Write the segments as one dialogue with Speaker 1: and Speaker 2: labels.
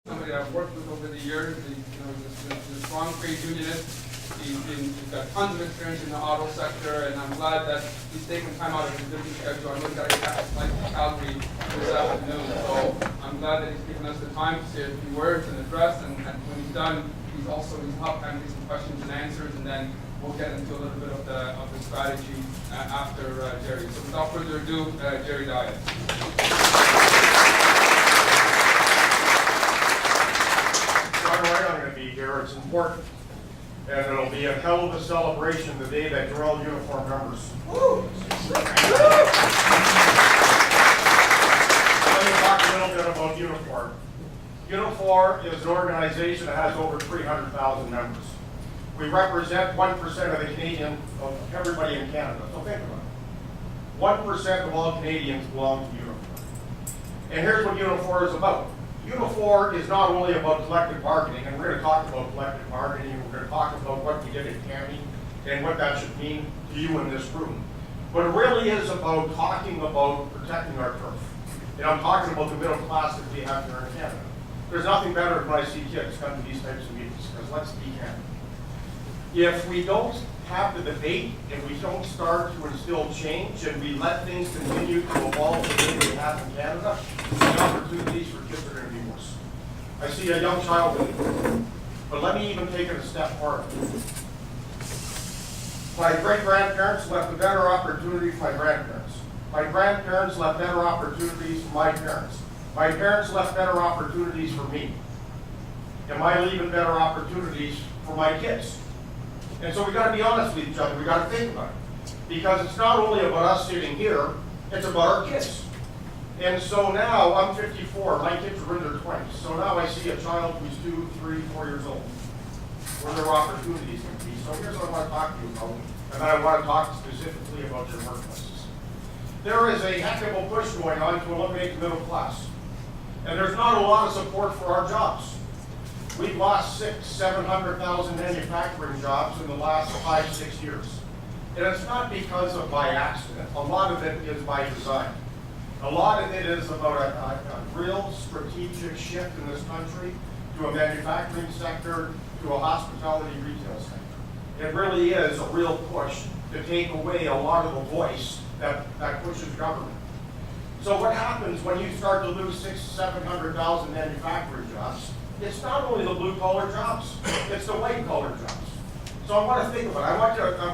Speaker 1: Somebody I've worked with over the years. He's a strong trade unionist. He's got tons of experience in the auto sector, and I'm glad that he's taken time out of his busy schedule. I know he's got to catch a flight to Calgary this afternoon, so I'm glad that he's given us the time to say a few words and address. And when he's done, he's helped answer some questions and answers, and then we'll get into a little bit of the strategy after Jerry. So without further ado, Jerry Dias.
Speaker 2: I'm going to be here. It's important. And it'll be a hell of a celebration the day that you're all uniform members. Let me talk a little bit about Unifor. Unifor is an organization that has over 300,000 members. We represent 1% of everybody in Canada. So think about it. 1% of all Canadians belong to Unifor. And here's what Unifor is about. Unifor is not only about collective bargaining, and we're going to talk about collective bargaining, and we're going to talk about what we did at Cami and what that should mean to you in this room. But it really is about talking about protecting our turf. And I'm talking about the middle class that we have here in Canada. There's nothing better when I see kids come to these types of meetings, because let's be candid. If we don't have the debate, and we don't start to instill change, and we let things continue to evolve the way they have in Canada, the opportunities for kids are going to be worse. I see a young child in it, but let me even take it a step farther. My great-grandparents left a better opportunity for my grandparents. My grandparents left better opportunities for my parents. My parents left better opportunities for me. Am I leaving better opportunities for my kids? And so we got to be honest with each other. We got to think about it, because it's not only about us sitting here; it's about our kids. And so now I'm 54. My kids are in their 20s. So now I see a child who's 2, 3, 4 years old, where their opportunities can be. So here's what I want to talk to you about, and then I want to talk specifically about your workplaces. There is a heck of a push going on to eliminate the middle class, and there's not a lot of support for our jobs. We've lost 700,000 manufacturing jobs in the last 5, 6 years. And it's not because of by accident. A lot of it is by design. A lot of it is about a real strategic shift in this country to a manufacturing sector, to a hospitality retail sector. It really is a real push to take away a lot of the voice that pushes government. So what happens when you start to lose 700,000 manufacturing jobs? It's not only the blue-collar jobs, it's the white-collar jobs. So I want to think about it.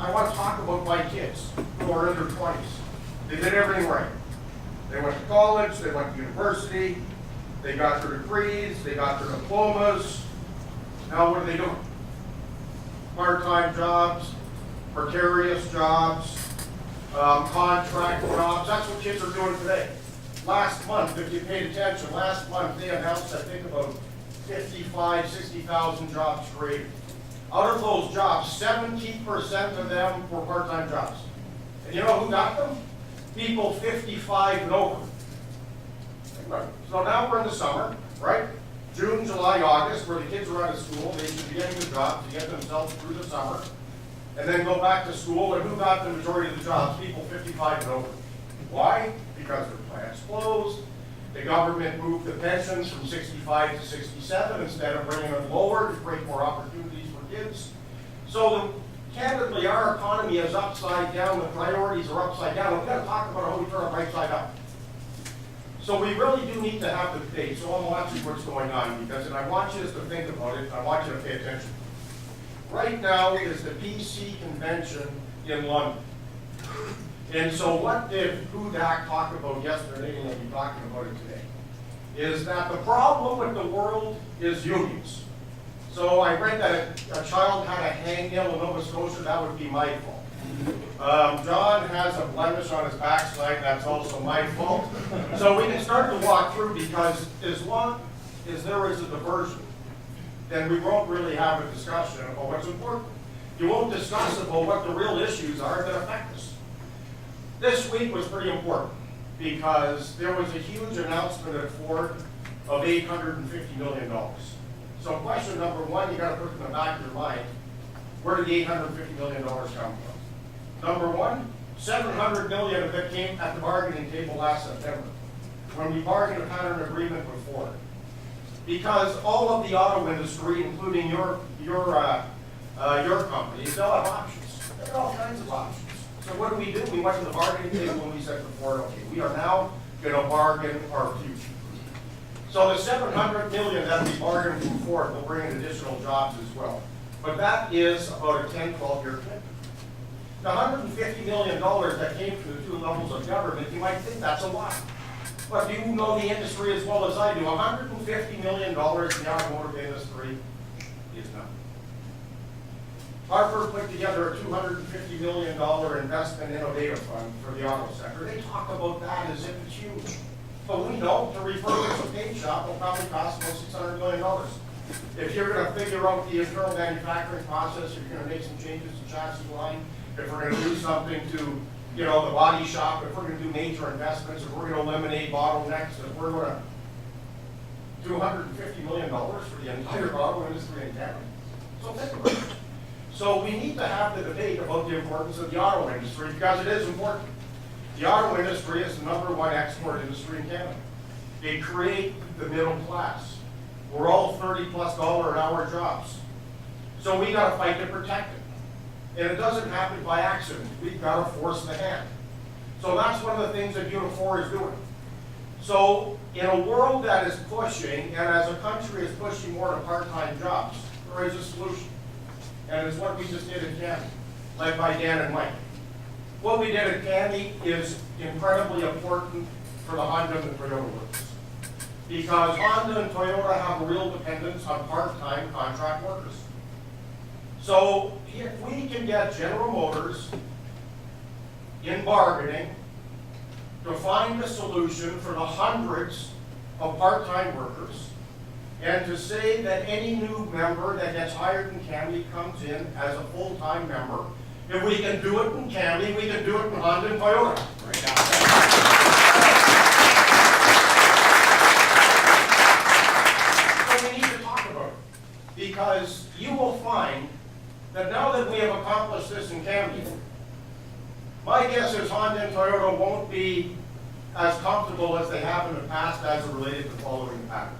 Speaker 2: I want to talk about my kids who are in their 20s. They did everything right. They went to college, they went to university, they got their degrees, they got their diplomas. Now what are they doing? Part-time jobs, precarious jobs, contract jobs. That's what kids are doing today. Last month, if you paid attention, last month they announced, I think, about 60,000 jobs created. Out of those jobs, 70% of them were part-time jobs. And you know who got them? People 55 and over. So now we're in the summer, right? June, July, August, where the kids are out of school. They should be getting a job to get themselves through the summer, and then go back to school. And who got the majority of the jobs? People 55 and over. Why? Because their plants closed. The government moved the pensions from 65 to 67 instead of bringing them lower to create more opportunities for kids. So candidly, our economy is upside down. The priorities are upside down. We've got to talk about how we turn it right side up. So we really do need to have the debate. So I'm watching what's going on, because, and I want you to think about it. I want you to pay attention. Right now is the PC convention in London. And so what did Hudak talk about yesterday, and we'll be talking about it today, is that the problem with the world is unions. So I read that a child had a hangnail in Nova Scotia. That would be my fault. John has a blemish on his backside. That's also my fault. So we can start to walk through, because as long as there is a diversion, then we won't really have a discussion about what's important. You won't discuss about what the real issues are that affect us. This week was pretty important, because there was a huge announcement at Ford of $850 million. So question number one, you got to put in the back of your mind, where did the $850 million come from? Number one, $700 million of it came at the bargaining table last September, when we bargained a pattern agreement with Ford. Because all of the auto industry, including your company, they'll have options. They have all kinds of options. So what do? We went to the bargaining table and we said to Ford, okay, we are now going to bargain our future. So the $700 million that we bargained from Ford will bring in additional jobs as well. But that is about a 10, 12-year commitment. The $150 million that came through the two levels of government, you might think that's a lot. But you know the industry as well as I do. $150 million in the automotive industry is nothing. Hartford put together a $250 million investment innovative fund for the auto sector. They talk about that as if it's huge. But we know to refurbish a paint shop will probably cost about $600 million. If you're going to figure out the internal manufacturing process, if you're going to make some changes to chassis line, if we're going to do something to, the body shop, if we're going to do major investments, if we're going to eliminate bottlenecks, if we're going to do $250 million for the entire auto industry in Canada. So think about it. So we need to have the debate about the importance of the auto industry because it is important. The auto industry is the #1 export industry in Canada. They create the middle class. We're all $30+ an hour jobs. So we got to fight to protect it. And it doesn't happen by accident. We've got to force the hand. So that's one of the things that Unifor is doing. So in a world that is pushing, and as a country is pushing more to part-time jobs, there is a solution. And it's what we just did in Candy, led by Dan and Mike. What we did at Candy is incredibly important for the Honda and the Toyota workers. Because Honda and Toyota have a real dependence on part-time contract workers. So if we can get General Motors in bargaining to find a solution for the hundreds of part-time workers, and to say that any new member that gets hired in Canby comes in as a full-time member, if we can do it in Canby, we can do it in Honda and Toyota. So we need to talk about it, because you will find that now that we have accomplished this in Canby, my guess is Honda and Toyota won't be as comfortable as they have in the past as it related to following the pattern.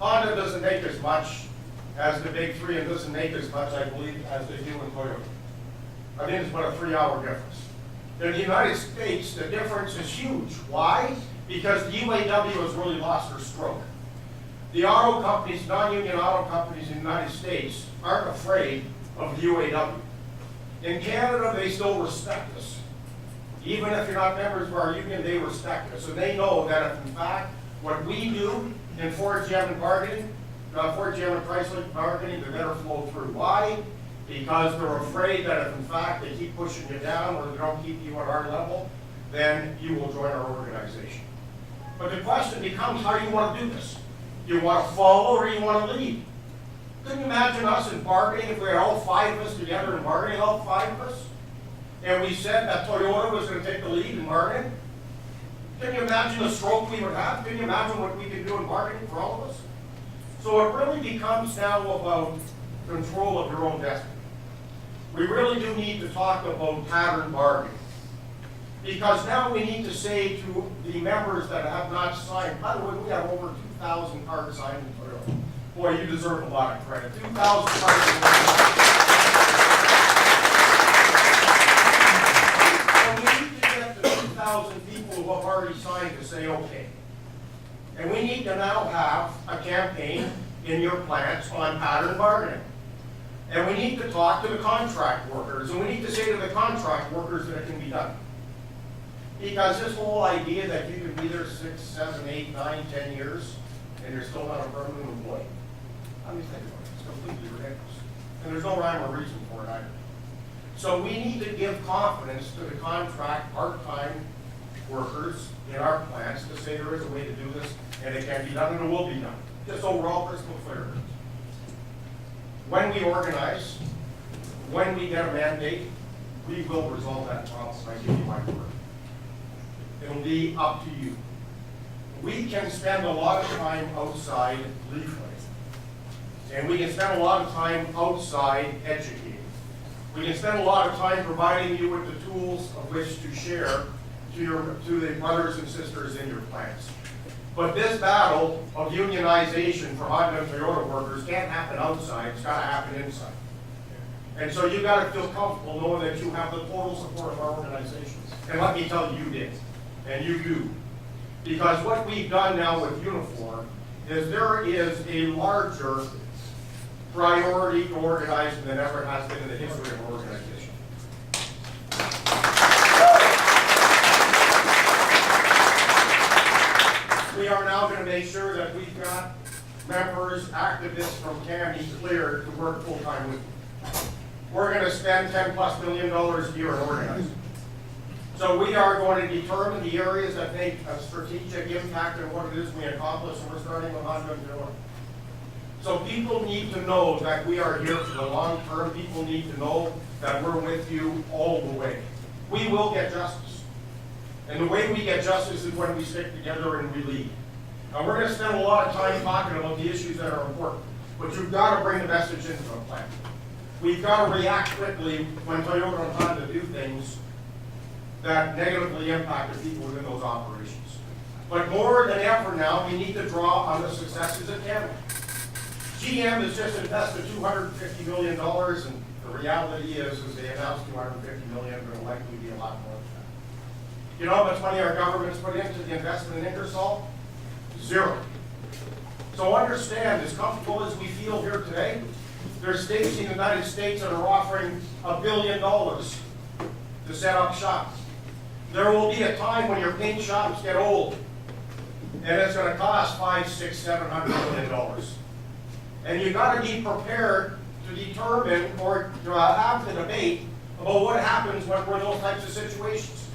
Speaker 2: Honda doesn't make as much as the big three and doesn't make as much, I believe, as they do in Toyota. I think it's about a 3-hour difference. In the United States, the difference is huge. Why? Because the UAW has really lost their stroke. The auto companies, non-union auto companies in the United States aren't afraid of the UAW. In Canada, they still respect us. Even if you're not members of our union, they respect us. And they know that if, in fact, what we do in Ford, GM, and bargaining, Ford, GM, and Chrysler bargaining, they better flow through. Why? Because they're afraid that if, in fact, they keep pushing you down or they don't keep you at our level, then you will join our organization. But the question becomes, how do you want to do this? Do you want to follow or do you want to lead? Couldn't you imagine us in bargaining if we had all 5 of us together in bargaining, all 5 of us? And we said that Toyota was going to take the lead in bargaining? Can you imagine the stroke we would have? Can you imagine what we can do in bargaining for all of us? So it really becomes now about control of your own destiny. We really do need to talk about pattern bargaining. Because now we need to say to the members that have not signed, by the way, we have over 2,000 cards signed in Toyota. Boy, you deserve a lot of credit. 2,000 cards in Toyota. So we need to get the 2,000 people who have already signed to say, okay. And we need to now have a campaign in your plants on pattern bargaining. And we need to talk to the contract workers, and we need to say to the contract workers that it can be done. Because this whole idea that you can be there 6, 7, 8, 9, 10 years, and you're still not a permanent employee, I mean, think about it. It's completely ridiculous. And there's no rhyme or reason for it either. So we need to give confidence to the contract part-time workers in our plants to say there is a way to do this, and it can be done, and it will be done. Just overall crystal clear. When we organize, when we get a mandate, we will resolve that problem. I give you my word. It'll be up to you. We can spend a lot of time outside leafleting. And we can spend a lot of time outside educating. We can spend a lot of time providing you with the tools of which to share to the brothers and sisters in your plants. But this battle of unionization for Honda and Toyota workers can't happen outside, it's gotta happen inside. And so you gotta feel comfortable knowing that you have the total support of our organization. And let me tell you, you did, and you do. Because what we've done now with Unifor is there is a larger priority to organizing than ever has been in the history of our organization. We are now going to make sure that we've got members, activists from CAMI cleared to work full-time with you. We're going to spend $10+ million a year in organizing. So we are going to determine the areas that make a strategic impact on what it is we accomplish, and we're starting with Honda and Toyota. So people need to know that we are here for the long term. People need to know that we're with you all the way. We will get justice. And the way we get justice is when we stick together and we lead. Now we're going to spend a lot of time talking about the issues that are important, but you've got to bring the message into the plan. We've got to react quickly when Toyota and Honda do things that negatively impact the people within those operations. But more than ever now, we need to draw on the successes of Canada. GM has just invested $250 million, and the reality is they announced $250 million, but it'll likely be a lot more than that. You know how much money our government's put into the investment in Ingersoll? Zero. So understand, as comfortable as we feel here today, there's states in the United States that are offering $1 billion to set up shop. There will be a time when your paint shops get old, and it's going to cost $500, $600, $700 million. And you've got to be prepared to determine or to have the debate about what happens when we're in those types of situations.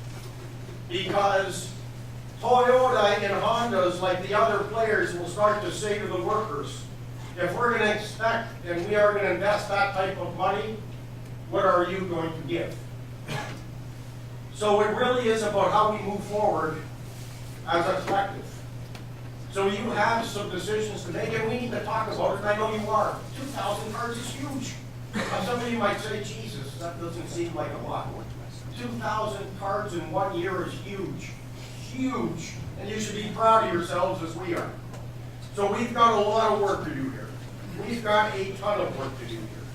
Speaker 2: Because Toyota and Hondas, like the other players, will start to say to the workers, if we're going to expect and we are going to invest that type of money, what are you going to give? So it really is about how we move forward as a collective. So you have some decisions to make, and we need to talk about it, and I know you are. 2,000 cars is huge. Now some of you might say, Jesus, that doesn't seem like a lot. 2,000 cars in 1 year is huge. Huge. And you should be proud of yourselves as we are. So we've got a lot of work to do here. We've got a ton of work to do here.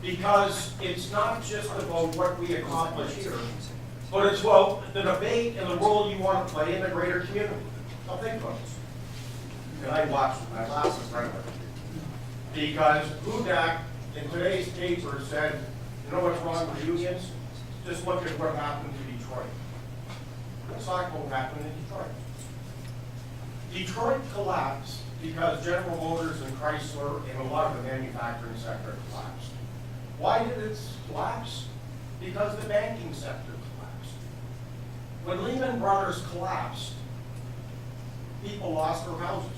Speaker 2: Because it's not just about what we accomplish here, but it's about the debate and the role you want to play in the greater community. Now think about this. And I watched with my glasses right away. Because Hudak in today's paper said, you know what's wrong with unions? Just look at what happened to Detroit. Let's talk about what happened in Detroit. Detroit collapsed because General Motors and Chrysler and a lot of the manufacturing sector collapsed. Why did it collapse? Because the banking sector collapsed. When Lehman Brothers collapsed, people lost their houses.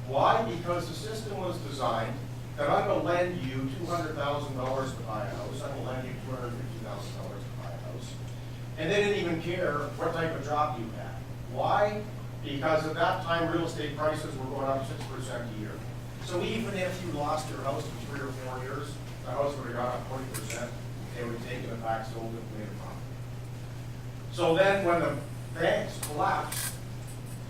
Speaker 2: Why? Because the system was designed that I'm going to lend you $200,000 to buy a house, I'm going to lend you $250,000 to buy a house, and they didn't even care what type of job you had. Why? Because at that time real estate prices were going up 6% a year. So even if you lost your house in 3 or 4 years, the house would have gone up 40%, they would have taken it back, sold it, and made a profit. So then when the banks collapsed,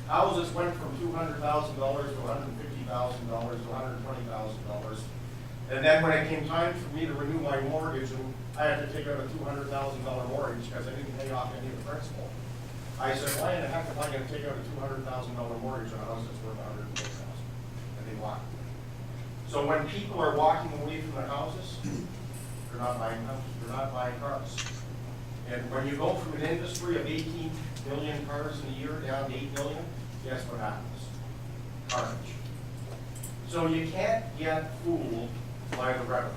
Speaker 2: houses went from $200,000 to $150,000 to $120,000. And then when it came time for me to renew my mortgage, and I had to take out a $200,000 mortgage because I didn't pay off any of the principal. I said, why in the heck am I going to take out a $200,000 mortgage on a house that's worth $120,000? And they walked away. So when people are walking away from their houses, they're not buying houses, they're not buying cars. And when you go from an industry of 18 million cars in a year down to 8 million, guess what happens? Carnage. So you can't get fooled by the rhetoric.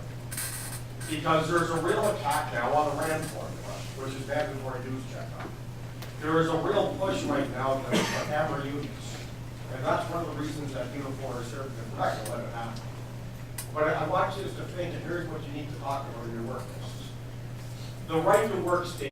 Speaker 2: Because there's a real attack now on the RAND formula, which is mandatory dues checkoff. There is a real push right now to hammer unions. And that's one of the reasons that Unifor is here, because we're not going to let it happen. But I want you to think, and here's what you need to talk about in your workplaces. The right to work state.